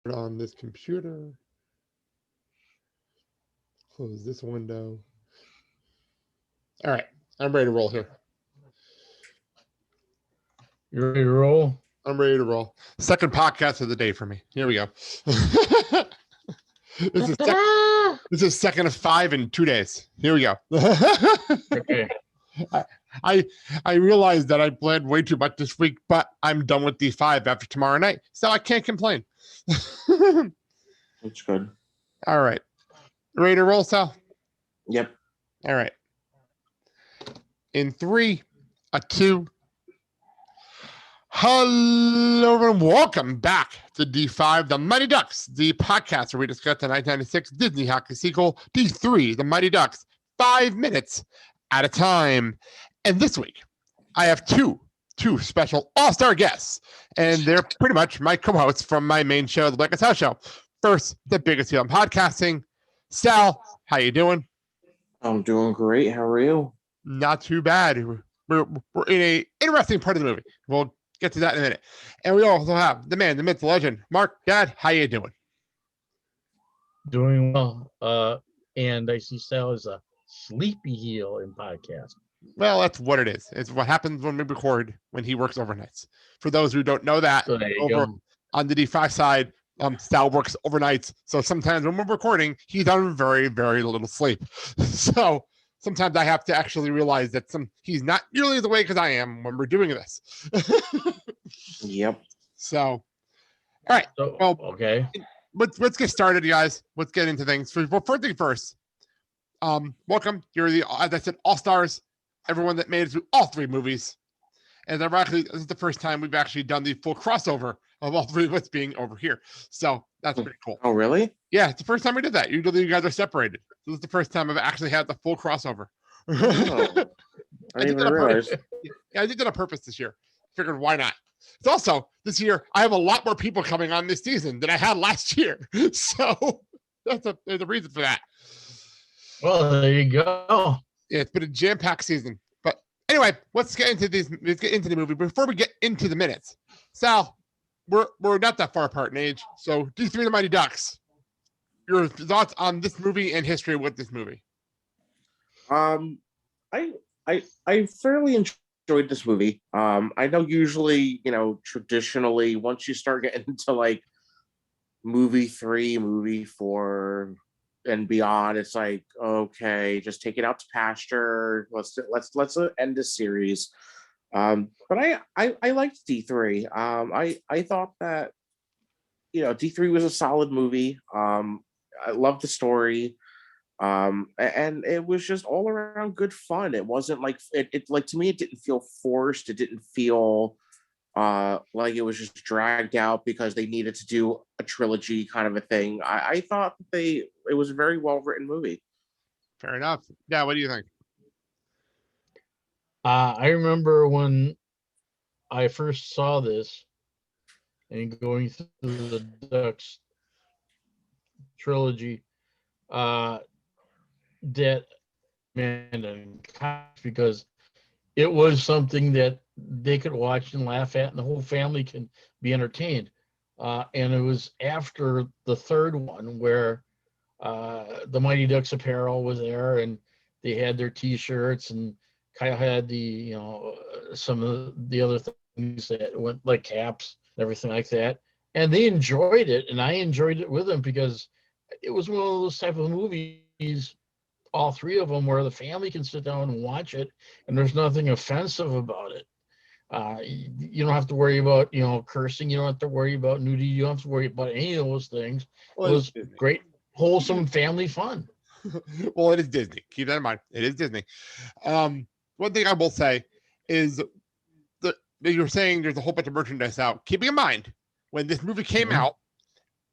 On this computer. Close this window. All right, I'm ready to roll here. You ready to roll? I'm ready to roll. Second podcast of the day for me. Here we go. This is second of 5 in 2 days. Here we go. Okay. I realized that I planned way too much this week, but I'm done with D5 after tomorrow night, so I can't complain. That's good. All right. Ready to roll, Sal? Yep. All right. In 3, a 2. Hello, everyone. Welcome back to D5, The Mighty Ducks, the podcast where we discuss the 1996 Disney hockey sequel, D3, The Mighty Ducks, 5 minutes at a time. And this week, I have two special all-star guests, and they're pretty much my co-hosts from my main show, The Blackest House Show. First, the biggest deal in podcasting. Sal, how you doing? I'm doing great. How are you? Not too bad. We're in a interesting part of the movie. We'll get to that in a minute. And we also have the man, the myth, the legend, Mark. Dad, how you doing? Doing well. And I see Sal is a sleepy heel in podcast. Well, that's what it is. It's what happens when we record when he works overnights. For those who don't know that, So there you over go. on the D5 side, Sal works overnights. So sometimes when we're recording, he's on very, very little sleep. So sometimes I have to actually realize that he's not nearly as awake as I am when we're doing this. Yep. So, all right. So, Well, okay. let's get started, you guys. Let's get into things. Well, first thing first, welcome. You're as I said, all-stars, everyone that made it through all 3 movies. And this is the first time we've actually done the full crossover of all 3 of us being over here. So that's pretty cool. Oh, really? Yeah, it's the first time we did that. Usually you guys are separated. So this is the first time I've actually had the full crossover. Oh, I didn't even realize. Yeah, I did that on purpose this year. Figured why not? It's also this year I have a lot more people coming on this season than I had last year. So there's a reason for that. Well, there you go. Yeah, it's been a jam-packed season. But anyway, let's get into the movie. Before we get into the minutes, Sal, we're not that far apart in age. So D3 The Mighty Ducks. Your thoughts on this movie and history with this movie? I fairly enjoyed this movie. I know usually, traditionally, once you start getting into like movie 3, movie 4, and beyond, it's like, okay, just take it out to pasture. Let's end this series. But I liked D3. I thought that D3 was a solid movie. I loved the story. And it was just all around good fun. It wasn't like it like, to me, it didn't feel forced. It didn't feel like it was just dragged out because they needed to do a trilogy kind of a thing. I thought it was a very well written movie. Fair enough. Yeah, what do you think? I remember when I first saw this and going through the Ducks trilogy, that man, because it was something that they could watch and laugh at, and the whole family can be entertained. And it was after the third one where the Mighty Ducks apparel was there, and they had their T-shirts, and Kyle had the some of the other things that went like caps and everything like that, and they enjoyed it, and I enjoyed it with them because it was one of those type of movies, all 3 of them, where the family can sit down and watch it, and there's nothing offensive about it. You don't have to worry about cursing. You don't have to worry about nudity. You don't have to worry about any of those things. It was great, wholesome family fun. Well, it is Disney. Keep that in mind. It is Disney. One thing I will say is that you're saying there's a whole bunch of merchandise out. Keeping in mind, when this movie came out,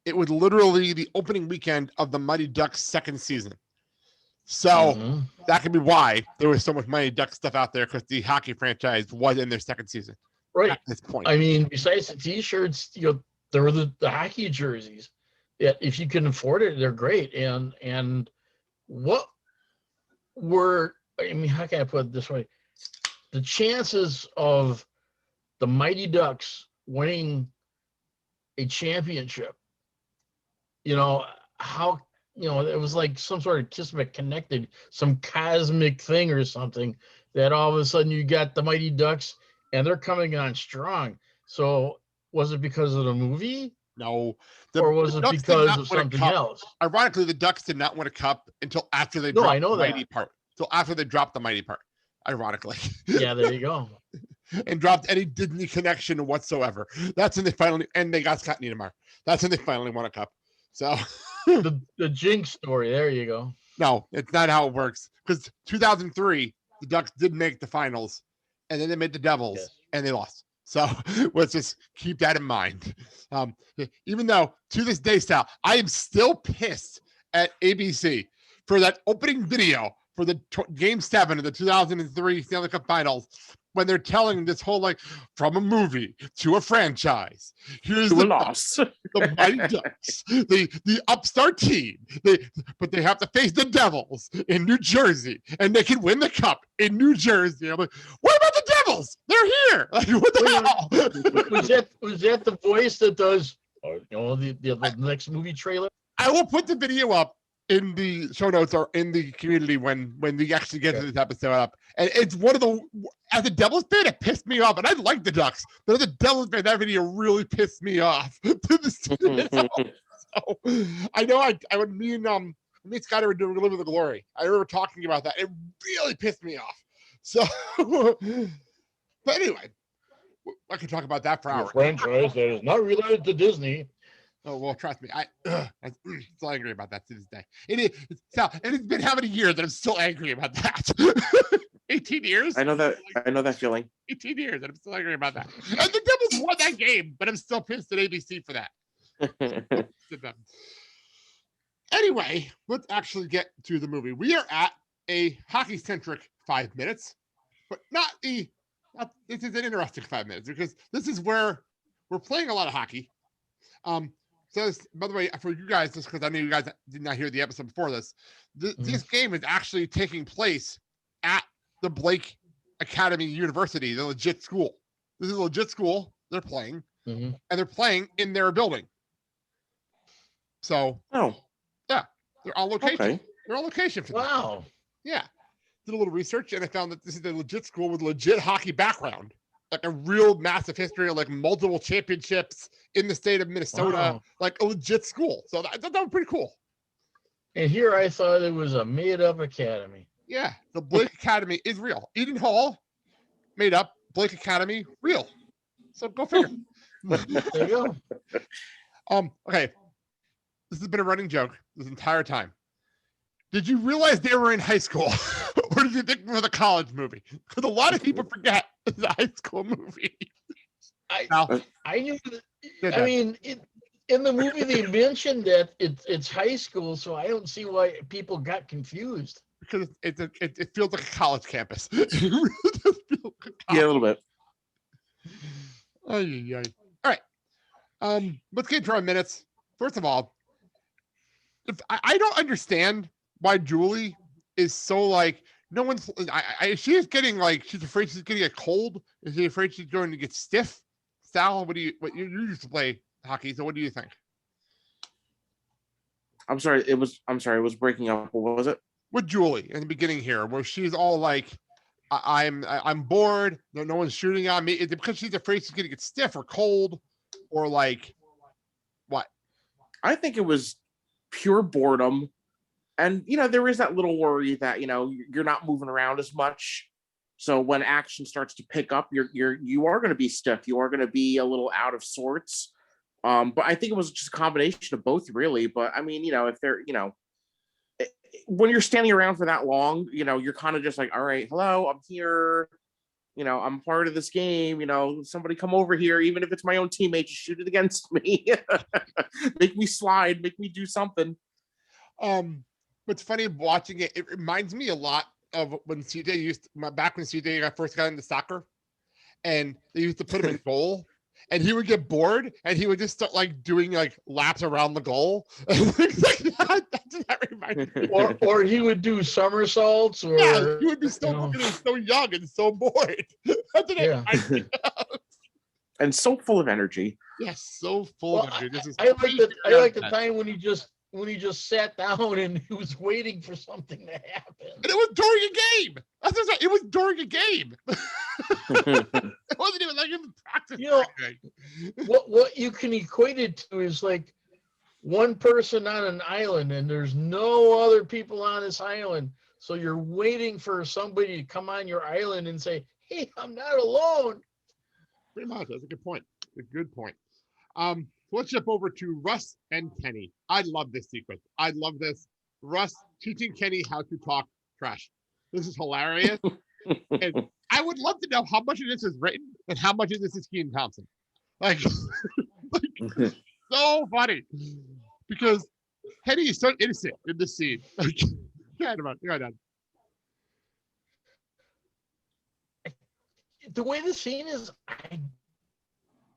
it was literally the opening weekend of the Mighty Ducks second season. So that could be why there was so much Mighty Ducks stuff out there, because the hockey franchise was in their second season. Right. At this point. I mean, besides the T-shirts, there were the hockey jerseys. Yeah, if you can afford it, they're great. And what were, I mean, how can I put it this way? The chances of the Mighty Ducks winning a championship how, it was like some sort of kismet connected, some cosmic thing or something, that all of a sudden you got the Mighty Ducks and they're coming on strong. So was it because of the movie? No. Or was it Ducks did because not of win a something cup. else? Ironically, the Ducks did not win a cup until after they No, I dropped know the that. mighty part. Until after they dropped the mighty part, ironically. Yeah, there you go. And dropped any Disney connection whatsoever. That's when they finally, and they got Scott Niedermayer. That's when they finally won a cup. So the Jinx story. There you go. no, it's not how it works. Because 2003, the Ducks did make the finals, and then they made the Devils, Yes. and they lost. So let's just keep that in mind. Even though to this day, Sal, I am still pissed at ABC for that opening video for the Game 7 of the 2003 Stanley Cup Finals, when they're telling this whole, like, from a movie to a franchise. Here's To a loss. the Mighty Ducks, the upstart team. But they have to face the Devils in New Jersey, and they can win the cup in New Jersey. I'm like, what about the Devils? They're here. Like, what the hell? Was that the voice that does, the next movie trailer? I will put the video up in the show notes or in the community when we actually get to this episode up. And it's one of the, as a Devils fan, it pissed me off. And I like the Ducks, but as a Devils fan, that video really pissed me off. So, I know I would, me and Scott were doing a little bit of the glory. I remember talking about that. It really pissed me off. So, but anyway, I could talk about that for hours. A franchise that is not related to Disney. Oh, well, trust me, I'm still angry about that to this day. It's been how many years that I'm still angry about that? 18 years? I know that feeling. 18 years, and I'm still angry about that. And the Devils won that game, but I'm still pissed at ABC for that. Anyway, let's actually get to the movie. We are at a hockey-centric 5 minutes, but this is an interesting 5 minutes because this is where we're playing a lot of hockey. So, by the way, for you guys, just because I know you guys did not hear the episode before this, this game is actually taking place at the Blake Academy University, the legit school. This is a legit school they're playing, and they're playing in their building. So, yeah, they're on location. Okay. They're on location for that. Wow. Yeah. Did a little research, and I found that this is a legit school with legit hockey background. Like a real massive history of like multiple championships in the state of Minnesota, like a legit school. So that was pretty cool. And here I thought it was a made-up academy. Yeah, the Blake Academy is real. Eden Hall, made up. Blake Academy, real. So go figure. There you go. Okay. This has been a running joke this entire time. Did you realize they were in high school? Or did you think it was a college movie? Because a lot of people forget it's a high school movie. I knew that, I mean, in the movie they mentioned that it's high school, so I don't see why people got confused. Because it feels like a college campus. It really does feel like a college. Yeah, a little bit. All right. Let's get to our minutes. First of all, I don't understand why Julie is so like, no one's, she's getting like, she's afraid she's getting a cold. Is she afraid she's going to get stiff? Sal, you used to play hockey, so what do you think? I'm sorry, it was breaking up. What was it? With Julie in the beginning here, where she's all like, I'm bored. No one's shooting on me. Is it because she's afraid she's going to get stiff or cold, or like what? I think it was pure boredom. And, there is that little worry that, you're not moving around as much. So when action starts to pick up, you are going to be stiff. You are going to be a little out of sorts. But I think it was just a combination of both, really. But I mean, if they're, when you're standing around for that long, you're kind of just like, all right, hello, I'm here. I'm part of this game. Somebody come over here, even if it's my own teammate, just shoot it against me. Make me slide, make me do something. What's funny watching it, it reminds me a lot of when CJ back when CJ first got into soccer, and they used to put him in goal, and he would get bored, and he would just start like doing like laps around the goal. Things like that. That's what that reminds me. Or he would do somersaults, or yeah, he would be so young and so bored. That's what it reminds me of. and so full of energy. Yes, so full of Well, energy. This is I like crazy I like the content. time when he just sat down and he was waiting for something to happen. And it was during a game. That's what I'm saying. It was during a game. It wasn't even like in practice. You know, what you can equate it to is like one person on an island and there's no other people on this island. So you're waiting for somebody to come on your island and say, "Hey, I'm not alone." Pretty much. That's a good point. A good point. So let's jump over to Russ and Kenny. I love this sequence. I love this. Russ teaching Kenny how to talk trash. This is hilarious. And I would love to know how much of this is written and how much of this is Keaton Thompson. Like so funny. Because Kenny is so innocent in this scene. Like, go ahead. The way the scene is, I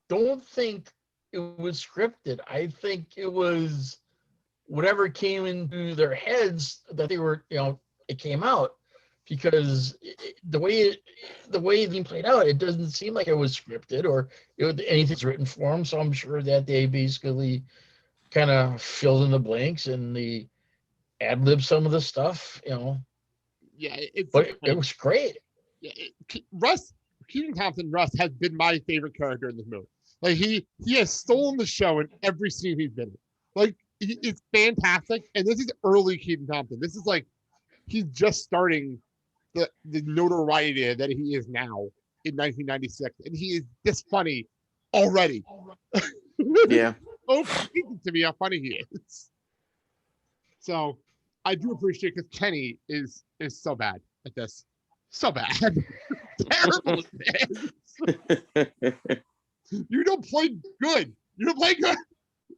don't think it was scripted. I think it was whatever came into their heads that they were, it came out, because the way it being played out, it doesn't seem like it was scripted or anything's written for them. So I'm sure that they basically kind of filled in the blanks and the ad lib some of the stuff, Yeah, but it was great. Yeah, Keaton Thompson, Russ, has been my favorite character in this movie. Like he has stolen the show in every scene he's been in. Like it's fantastic, and this is early Keaton Thompson. This is like he's just starting the notoriety that he is now in 1996, and he is this funny already. Yeah. So crazy to me how funny he is. So I do appreciate, because Kenny is so bad at this. So bad. Terrible at this. You don't play good. You don't play good.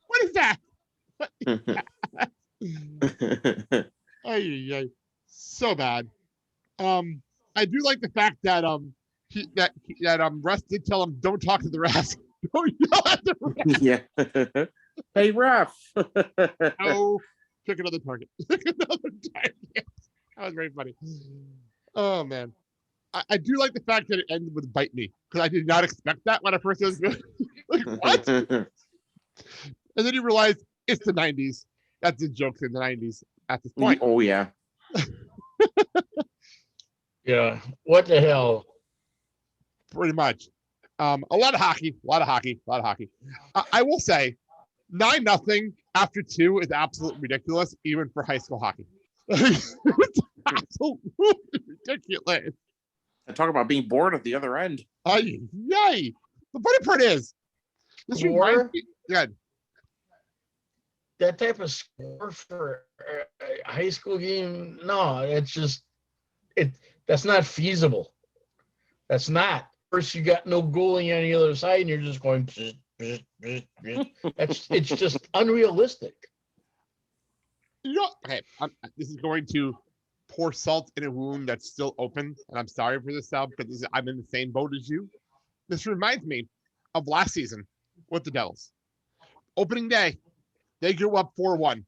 What is that? Ay, so bad. I do like the fact that Russ did tell him, don't talk to the rest. Don't yell at the ref. Yeah. Hey, ref. Oh, pick another target. Pick another target. That was very funny. Oh man. I do like the fact that it ended with "bite me," because I did not expect that when I first was like, what? And then you realize it's the 90s. That's the joke in the 90s at this point. Oh yeah. Yeah. What the hell? Pretty much. A lot of hockey. I will say 9-0 after 2 is absolutely ridiculous, even for high school hockey. It's absolutely ridiculous. And talk about being bored at the other end. Yay. The funny part is, this reminds me, good. That type of score for a high school game, no, that's not feasible. That's not. First, you got no goalie on the other side, and you're just going. It's just unrealistic. Okay, this is going to pour salt in a wound that's still open, and I'm sorry for this, Sal, because I'm in the same boat as you. This reminds me of last season with the Devils. Opening day, they grew up 4-1,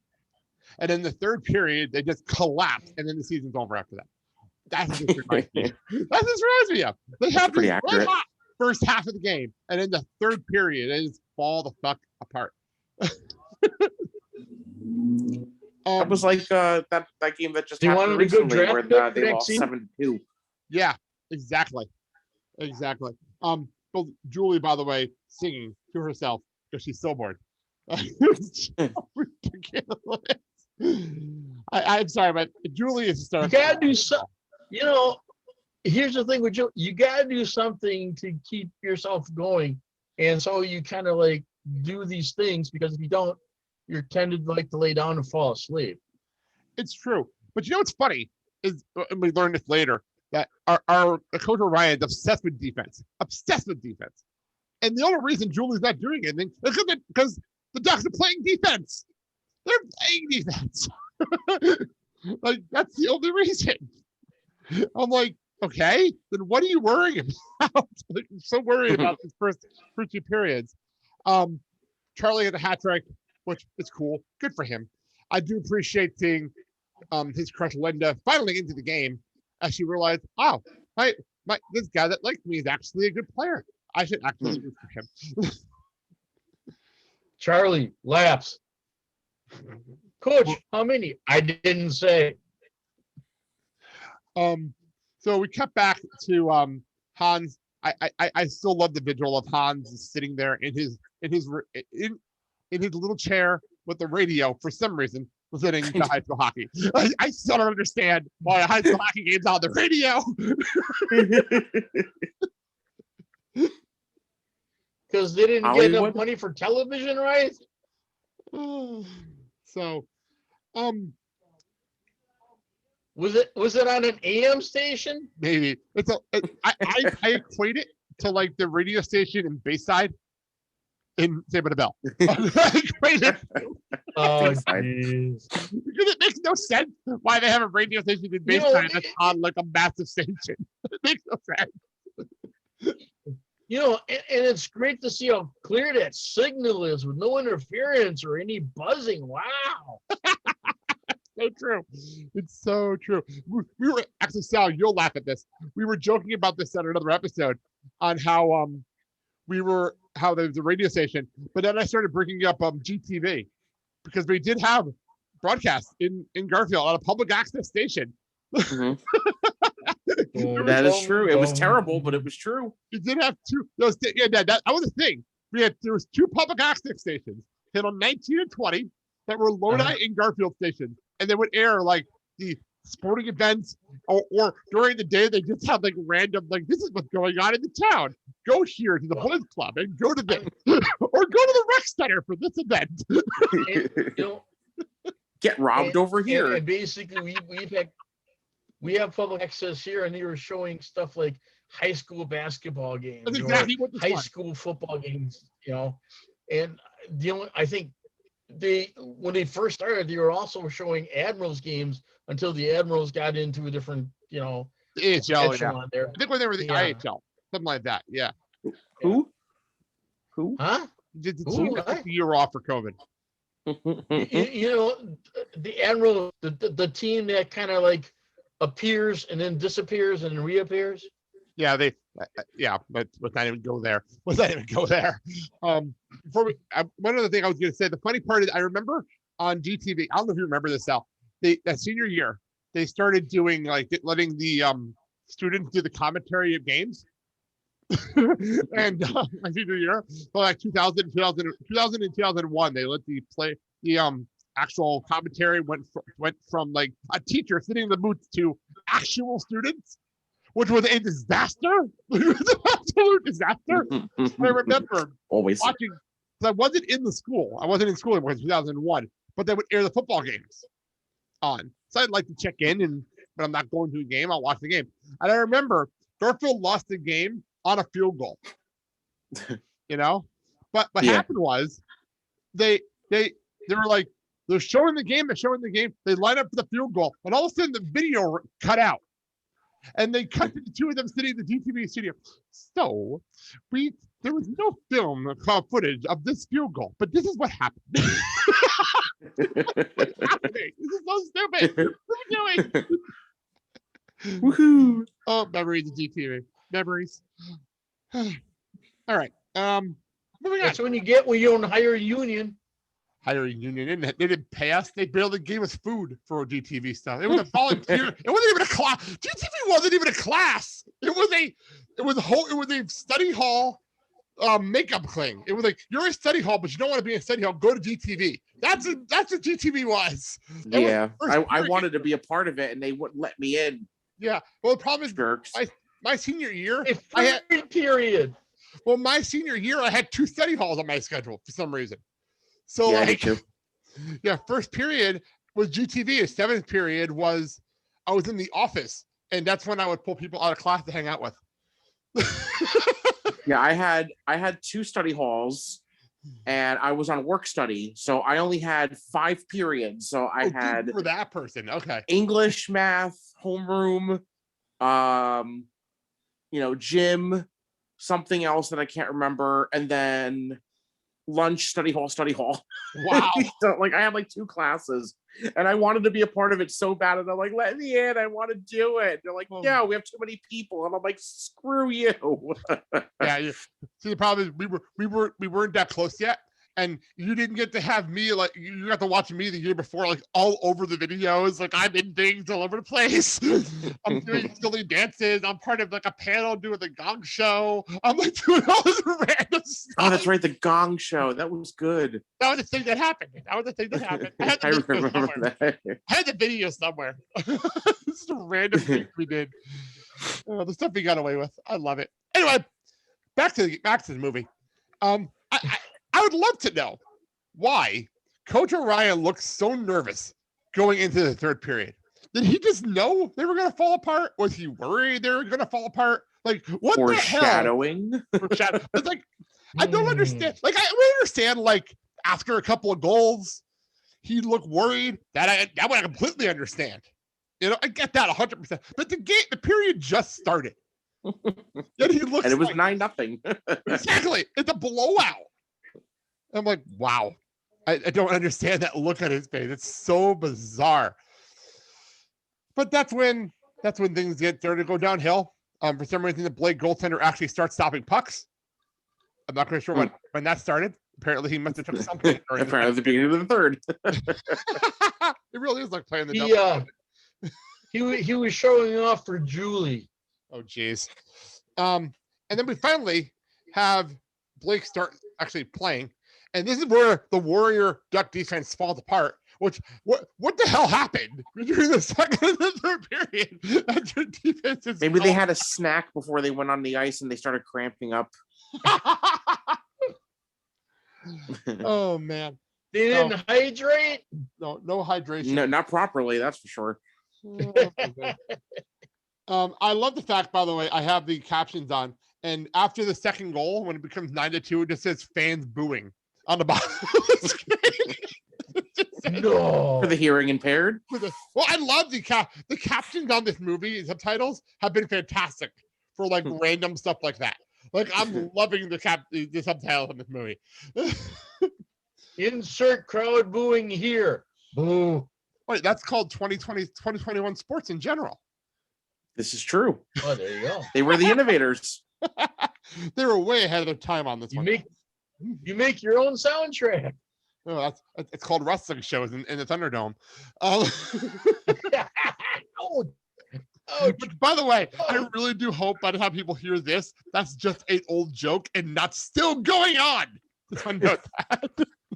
and in the third period, they just collapsed, and then the season's over after that. That's what this reminds me. That's what reminds me of. They have this red hot first half of the game, and in the third period, they just fall the fuck apart. That was like that game that just You happened wanted a good recently draft where pick they for lost that 7-2. Yeah, exactly. But Julie, by the way, singing to herself because she's so bored. It's so ridiculous. I'm sorry, but Julie is You gotta do something. Here's the thing with you. You gotta do something to keep yourself going, and so you kind of like do these things, because if you don't, you're tended like to lay down and fall asleep. It's true, but what's funny is, and we learned this later, that our Coach Orion is obsessed with defense, and the only reason Julie's not doing anything is because the Ducks are playing defense. They're playing defense. Like, that's the only reason. I'm like, okay, then what are you worrying about? Like, I'm so worried about these first 2 periods. Charlie had a hat trick, which is cool. Good for him. I do appreciate seeing his crush Linda finally into the game, as she realized, oh, this guy that likes me is actually a good player. I should actually root for him. Charlie laughs. Coach, how many? I didn't say. So we cut back to Hans. I still love the visual of Hans sitting there in his little chair with the radio for some reason listening to high school hockey. I still don't understand why a high school hockey game's on the radio. Because they didn't get enough money for television rights. So, was it on an AM station? maybe I equate it to like the radio station in Bayside in Saved by the Bell. I equate it. Oh, jeez. Because it makes no sense why they have a radio station in Bayside that's on like a massive station. It makes no sense. And it's great to see how clear that signal is with no interference or any buzzing. Wow. So true. It's so true. We were actually, Sal, you'll laugh at this. We were joking about this on another episode on how the radio station, but then I started bringing up GTV because we did have broadcasts in Garfield on a public access station. Mm-hmm. That is true. It was terrible, but it was true. We did have two. That was the thing. There was two public access stations, Channel 19 and 20, that were Lodi and Garfield stations, and they would air like the sporting events, or during the day they just have like random like, this is what's going on in the town. Go here to the boys club and go to this, or go to the rec center for this event. Get robbed over here. And basically, we have public access here, and they were showing stuff like high school basketball games, that's exactly what high school football games, And I think when they first started, they were also showing Admirals games until the Admirals got into a different, the AHL there. I think when they were the IHL, something like that. Yeah. Who? Huh? The team that took the year off for COVID. The Admiral, the team that kind of like appears and then disappears and then reappears. Yeah, but let's not even go there. One other thing I was going to say, the funny part is I remember on GTV, I don't know if you remember this, Sal, that senior year, they started doing like letting the students do the commentary of games. And my senior year, so like 2000 and 2001, they let the actual commentary went from like a teacher sitting in the booth to actual students, which was a disaster. It was an absolute disaster. I remember always watching, because I wasn't in school in 2001, but they would air the football games on. So I'd like to check in, but I'm not going to a game. I'll watch the game. And I remember Garfield lost the game on a field goal. But what happened was they were like, they're showing the game. They line up for the field goal, and all of a sudden the video cut out. And they cut to the two of them sitting in the GTV studio. So there was no film footage of this field goal, but this is what happened. This is so stupid. What are we doing? Woohoo! Oh, memories of GTV. Memories. All right. Moving on. That's when you don't hire a union. Hire a union. They didn't pay us. They barely gave us food for GTV stuff. It was a volunteer. It wasn't even a class. GTV wasn't even a class. It was a study hall makeup thing. It was like, you're a study hall, but you don't want to be in a study hall. Go to GTV. That's what GTV was. I wanted to be a part of it, and they wouldn't let me in. Yeah. Well, the problem is, jerks. My senior year, I had period. Well, my senior year, I had 2 study halls on my schedule for some reason. So first period was GTV. 7th period was I was in the office, and that's when I would pull people out of class to hang out with. Yeah, I had 2 study halls, and I was on work study, so I only had 5 periods. So I had for that person, okay, English, math, homeroom, gym, something else that I can't remember, and then lunch, study hall. Wow. So, like I had like 2 classes and I wanted to be a part of it so bad. And I'm like, let me in. I want to do it. They're like, no, we have too many people. And I'm like, screw you. Yeah. See, the problem is we weren't that close yet. And you didn't get to have me, like, you got to watch me the year before, like, all over the videos. Like, I'm in things all over the place. I'm doing silly dances. I'm part of, like, a panel doing the Gong Show. I'm, like, doing all this random stuff. Oh, that's right. The Gong Show. That was good. That was the thing that happened. I had I remember that. I had the video somewhere. This is a random thing we did. The stuff we got away with. I love it. Anyway, back to the movie. I would love to know why Coach Orion looked so nervous going into the third period. Did he just know they were going to fall apart? Was he worried they were going to fall apart? Like, what the hell? Foreshadowing. It's like, I don't understand. Like, I understand, like, after a couple of goals, he looked worried. That would I completely understand. You know, I get that 100%. But the period just started. Yet he looks, and it was like, 9-0. Exactly. It's a blowout. I'm like, wow. I don't understand that look on his face. It's so bizarre. But that's when things started to go downhill. For some reason, the Blake goaltender actually starts stopping pucks. I'm not quite sure when that started. Apparently, he must have took something. Apparently, at the beginning of the third. It really is like playing the devil. He was showing off for Julie. Oh, geez. And then we finally have Blake start actually playing. And this is where the Warrior Duck defense falls apart. Which, what the hell happened during the second and the third period? That your defense is Maybe they had a snack before they went on the ice and they started cramping up. Oh, man. They didn't hydrate? No hydration. No, not properly, that's for sure. I love the fact, by the way, I have the captions on. And after the second goal, when it becomes 9-2, it just says fans booing on the bottom of the screen. No. For the hearing impaired. Well, I love the captions on this movie. Subtitles have been fantastic for like random stuff like that. Like I'm loving the subtitles on this movie. Insert crowd booing here. Boo. Wait, that's called 2021 sports in general. This is true. Oh, there you go. They were the innovators. They were way ahead of their time on this one. You make your own soundtrack. Oh, it's called wrestling shows in the Thunderdome. But by the way, I really do hope by the time people hear this, that's just an old joke and not still going on. Just want to note that.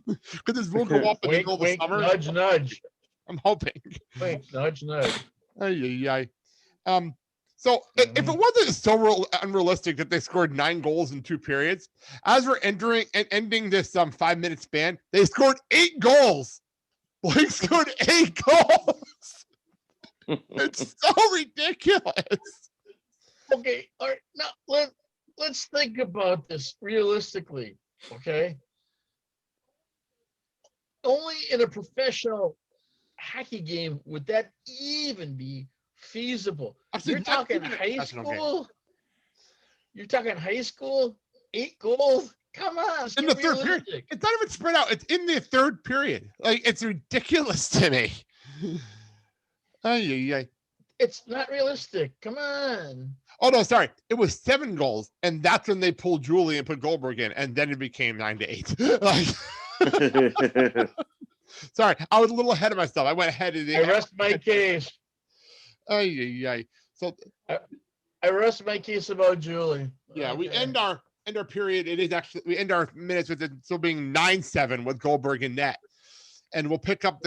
Because this will go off in the middle of the summer. Nudge, nudge. I'm hoping. Wink, nudge, nudge. So if it wasn't so unrealistic that they scored 9 goals in 2 periods, as we're ending this 5-minute span, they scored 8 goals. Blake scored 8 goals. It's so ridiculous. Okay, all right. Now let's think about this realistically. Okay. Only in a professional hockey game would that even be feasible. You're talking high school. You're talking high school. 8 goals. Come on. In the third period. It's not even spread out. It's in the third period. Like it's ridiculous to me. It's not realistic. Come on. Oh no, sorry. It was 7 goals, and that's when they pulled Julie and put Goldberg in, and then it became 9-8. Like, sorry, I was a little ahead of myself. I went ahead of the. I rest my case. So I rest my case about Julie. Yeah, we end our period. It is actually we end our minutes with it still being 9-7 with Goldberg in net, and we'll pick up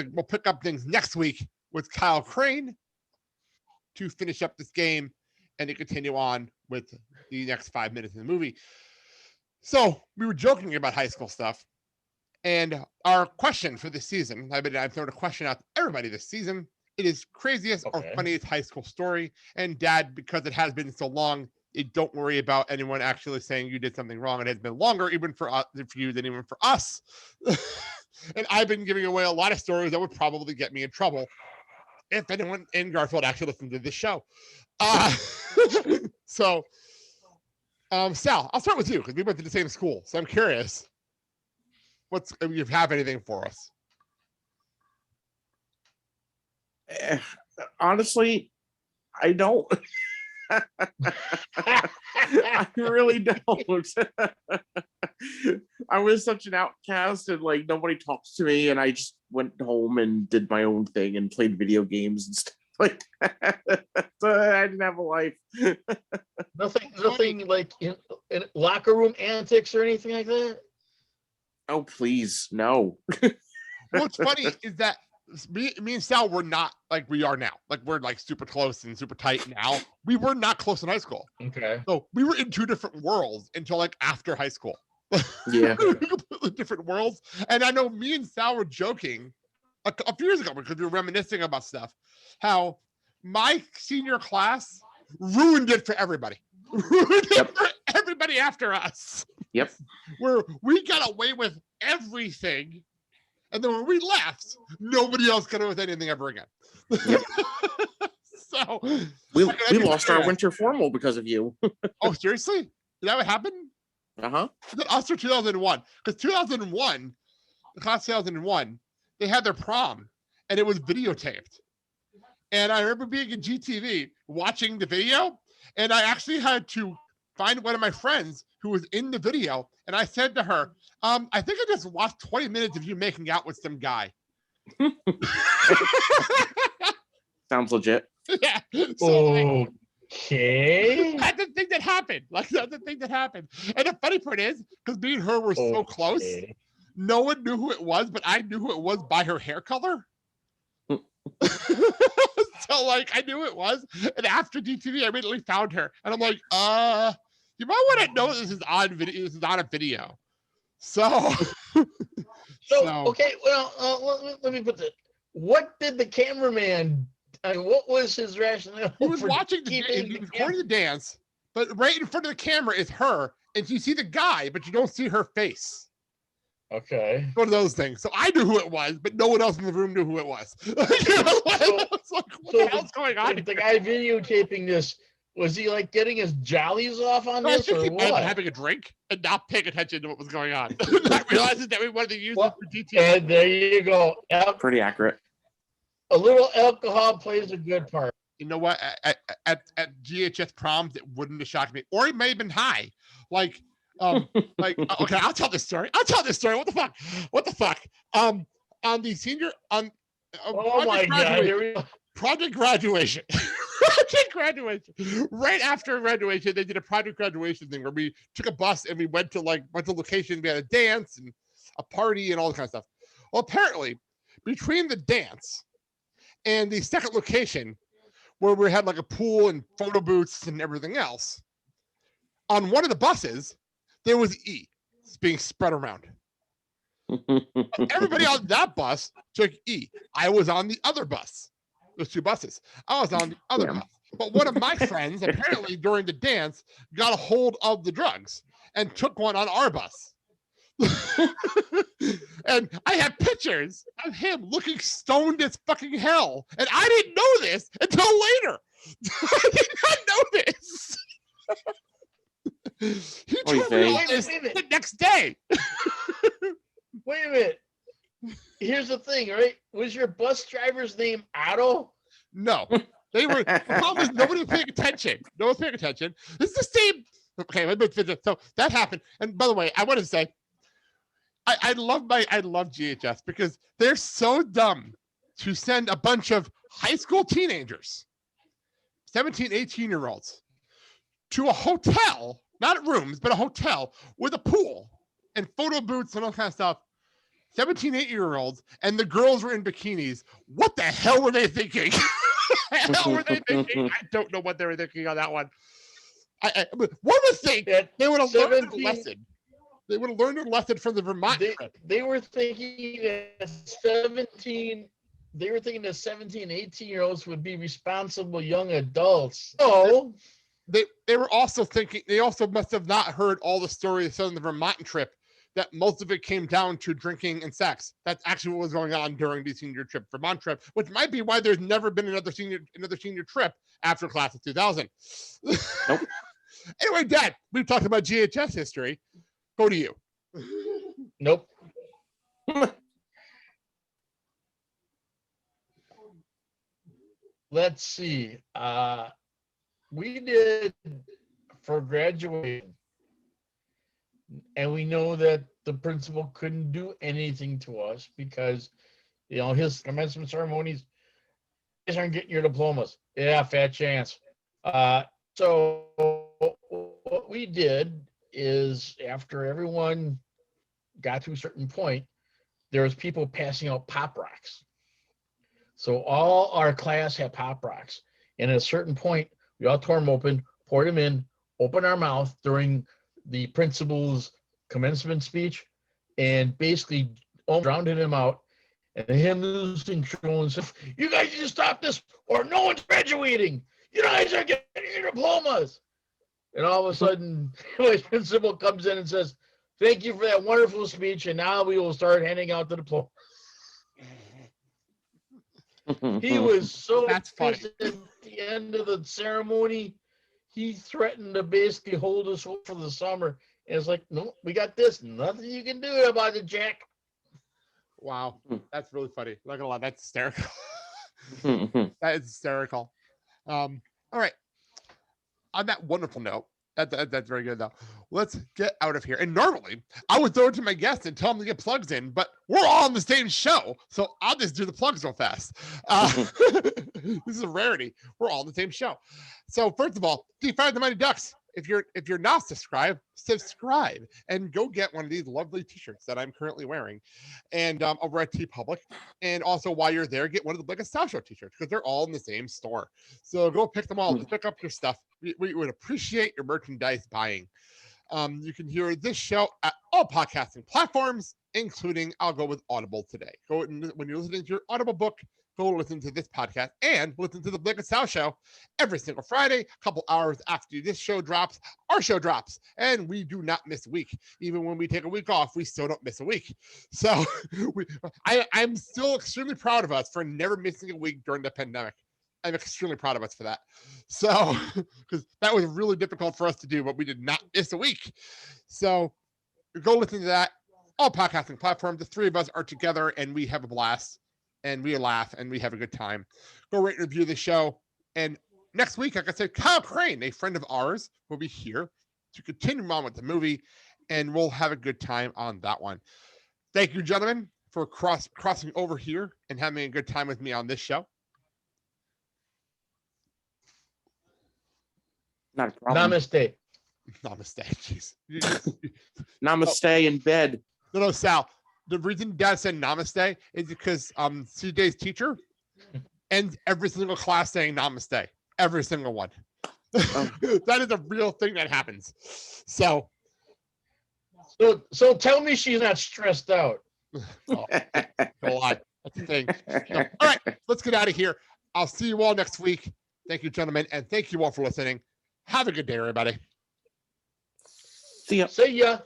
things next week with Kyle Crane to finish up this game and to continue on with the next 5 minutes in the movie. So we were joking about high school stuff, and our question for this season. I've thrown a question out to everybody this season. It is craziest or funniest high school story. And Dad, because it has been so long, don't worry about anyone actually saying you did something wrong. It has been longer even for you than even for us. And I've been giving away a lot of stories that would probably get me in trouble if anyone in Garfield actually listened to this show. Sal, I'll start with you because we went to the same school. So I'm curious. if you have anything for us. Honestly, I don't. I really don't. I was such an outcast and like nobody talks to me, and I just went home and did my own thing and played video games and stuff like that. So I didn't have a life. Nothing like in locker room antics or anything like that. Oh please, no. What's funny is that me and Sal were not like we are now. Like we're like super close and super tight now. We were not close in high school. Okay. So we were in two different worlds until like after high school. Yeah. Completely different worlds. And I know me and Sal were joking a few years ago because we were reminiscing about stuff. How my senior class ruined it for everybody. Ruined it for everybody after us. Yep. Where we got away with everything. And then when we left, nobody else got away with anything ever again. Yep. So we lost our winter formal because of you. Oh, seriously? Is that what happened? Uh-huh. Is it us or 2001? Because 2001, the class 2001, they had their prom and it was videotaped. And I remember being in GTV watching the video, and I actually had to find one of my friends who was in the video, and I said to her, I think I just watched 20 minutes of you making out with some guy. Sounds legit. Yeah. So, okay. that's the thing that happened. Like, that's the thing that happened. And the funny part is, because me and her were so close, no one knew who it was, but I knew who it was by her hair color. So, like, I knew it was. And after DTV, I immediately found her. And I'm like, you might want to know this is on video. This is on a video. So, okay. Well, let me put this. What did the cameraman? What was his rationale? He was watching he was recording the dance, but right in front of the camera is her, and you see the guy, but you don't see her face. Okay. One of those things. So I knew who it was, but no one else in the room knew who it was. What the hell's going on? The guy videotaping this, was he like getting his jollies off on this, or what? Having a drink and not paying attention to what was going on, not realizing that we wanted to use it for DTV. And there you go. Pretty accurate. A little alcohol plays a good part. You know what? At GHS proms, it wouldn't have shocked me, or it may have been high. Okay, I'll tell this story. What the fuck? On the senior Oh my God! Here we go. Project graduation. Right after graduation, they did a project graduation thing where we took a bus and we went to location. We had a dance and a party and all that kind of stuff. Well, apparently, between the dance and the second location, where we had like a pool and photo booths and everything else, on one of the buses, there was E being spread around. Everybody on that bus took E. I was on the other bus. There's two buses. I was on the other bus. But one of my friends, apparently during the dance, got a hold of the drugs and took one on our bus. And I have pictures of him looking stoned as fucking hell. And I didn't know this until later. I did not know this. He told me all this the next day. Wait a minute. Here's the thing, right? Was your bus driver's name Otto? No. They were, the problem is nobody was paying attention. No one's paying attention. This is the same. Okay, let me finish. So that happened. And by the way, I want to say, I love GHS because they're so dumb to send a bunch of high school teenagers, 17, 18-year-olds, to a hotel, not rooms, but a hotel with a pool and photo booths and all kind of stuff. 17, 8-year-olds, and the girls were in bikinis. What the hell were they thinking? I don't know what they were thinking on that one. One would think they would have learned a lesson. They would have learned a lesson from the Vermont trip. They were thinking that 17, 18-year-olds would be responsible young adults. Oh. They were also thinking, they also must have not heard all the stories on the Vermont trip, that most of it came down to drinking and sex. That's actually what was going on during the senior trip, Vermont trip, which might be why there's never been another senior trip after class of 2000. Nope. Anyway, Dad, we've talked about GHS history. Go to you. Nope. Let's see. We did for graduation, and we know that the principal couldn't do anything to us because, his commencement ceremonies, you guys aren't getting your diplomas. Yeah, fat chance. So what we did is after everyone got to a certain point, there was people passing out pop rocks. So all our class had pop rocks. And at a certain point, we all tore them open, poured them in, opened our mouth during the principal's commencement speech, and basically drowned him out. And him losing control and said, "You guys need to stop this or no one's graduating. You guys are getting your diplomas." And all of a sudden, my principal comes in and says, "Thank you for that wonderful speech. And now we will start handing out the diploma." He was so pissed at the end of the ceremony. He threatened to basically hold us for the summer. And it's like, "No, we got this. Nothing you can do about it, Jack." Wow, that's really funny. Not gonna lie, that's hysterical. That is hysterical. All right. On that wonderful note, that's very good though. Let's get out of here. And normally I would throw it to my guests and tell them to get plugs in, but we're all on the same show, so I'll just do the plugs real fast. This is a rarity. We're all on the same show. So first of all, D5 the Mighty Ducks. If you're not subscribed, subscribe and go get one of these lovely t-shirts that I'm currently wearing, and over at TeePublic. And also while you're there, get one of the biggest South Show t-shirts because they're all in the same store. So go pick them all. Pick up your stuff. We would appreciate your merchandise buying. You can hear this show at all podcasting platforms, including I'll go with Audible today. When you're listening to your Audible book, go listen to this podcast and listen to the Blake and Sal show every single Friday, a couple hours after this show drops. Our show drops, and we do not miss a week. Even when we take a week off, we still don't miss a week. So I'm still extremely proud of us for never missing a week during the pandemic. I'm extremely proud of us for that. So, because that was really difficult for us to do, but we did not miss a week. So go listen to that. All podcasting platforms. The three of us are together, and we have a blast. And we laugh and we have a good time. Go rate and review the show. And next week, like I said, Kyle Crane, a friend of ours, will be here to continue on with the movie, and we'll have a good time on that one. Thank you, gentlemen, for crossing over here and having a good time with me on this show. Not a problem. Namaste. Namaste. Jeez. Namaste in bed. No, Sal. The reason Dad said namaste is because CJ's teacher ends every single class saying namaste. Every single one. That is a real thing that happens. So tell me she's not stressed out. Oh, go on. That's the thing. So, all right, let's get out of here. I'll see you all next week. Thank you, gentlemen, and thank you all for listening. Have a good day, everybody. See ya. See ya.